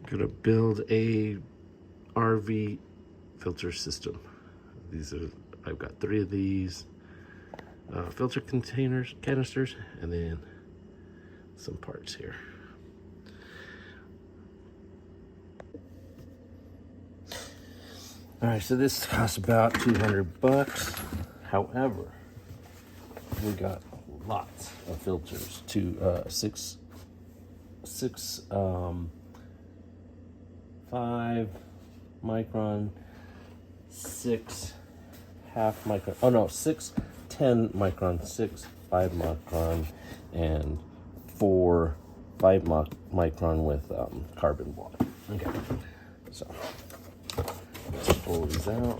Gonna build a RV filter system. I've got 3 of these filter canisters, and then some parts here. All right, so this costs about $200. However, we got lots of filters, six 5 micron, 6 half micron. Oh no, 6 10 micron, 6 5 micron, and 4 5 micron with carbon block. Okay, so let's pull these out.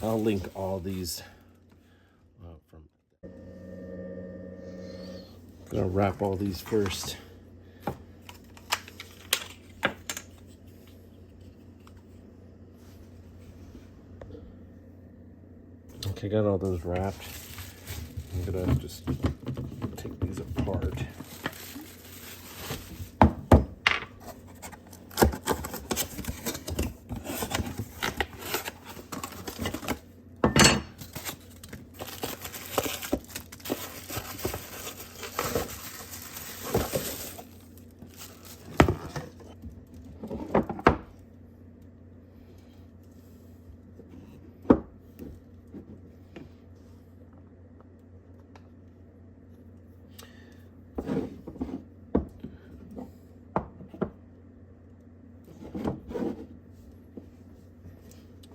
I'll link all these from. I'm gonna wrap all these first. Okay, got all those wrapped. I'm gonna just take these apart.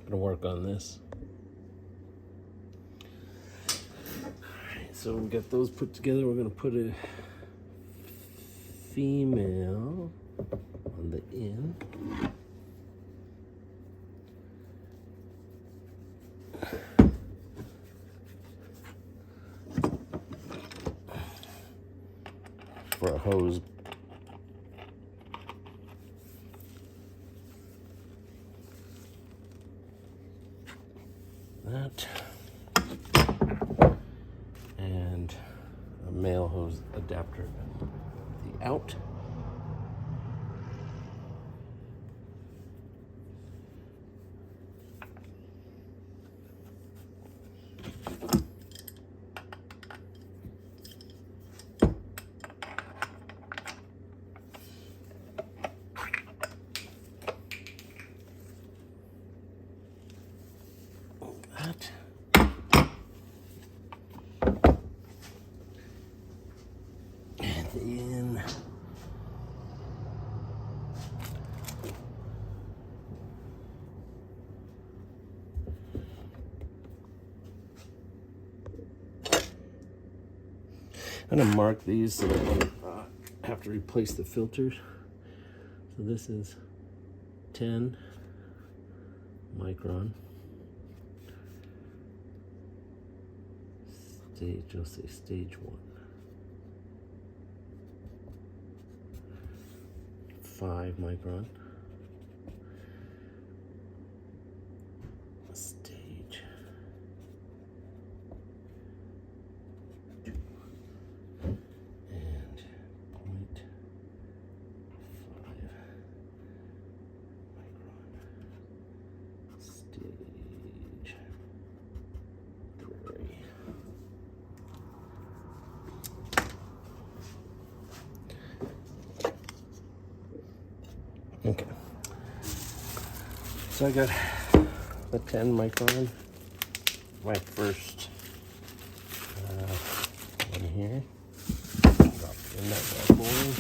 Gonna work on this. Alright, so we got those put together. We're gonna put a female on the end. For a hose. That and a male hose adapter at the out. That. And then I'm gonna mark these so that I don't have to replace the filters. So this is 10 micron. I'll say stage 1. 5 micron. Stage 2. And 0.5 micron. Stage 3. Okay, so I got the 10 micron, my first one here. Drop it in that bad boy.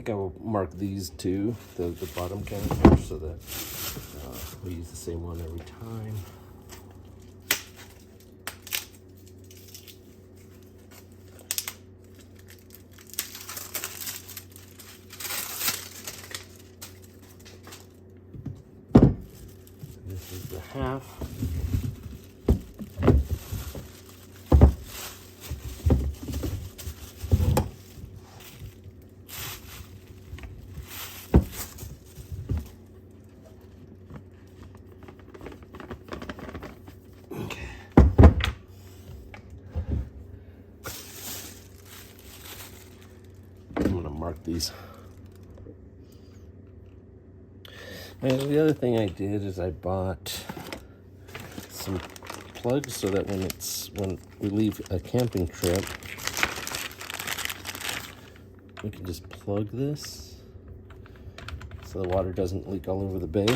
think I will mark these two, the bottom canisters, so that we use the same one every time. This is the half. Mark these. And the other thing I did is I bought some plugs so that when we leave a camping trip, we can just plug this so the water doesn't leak all over the bay.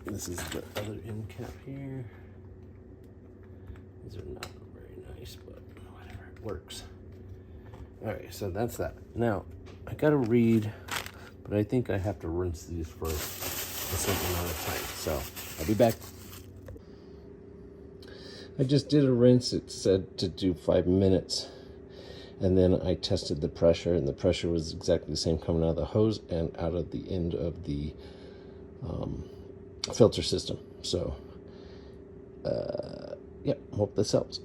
And this is the other end cap here. These are not very nice, but whatever, it works. All right, so that's that. Now, I gotta read, but I think I have to rinse these for a certain amount of time. So I'll be back. I just did a rinse. It said to do 5 minutes. And then I tested the pressure, and the pressure was exactly the same coming out of the hose and out of the end of the filter system. So, yeah, hope this helps.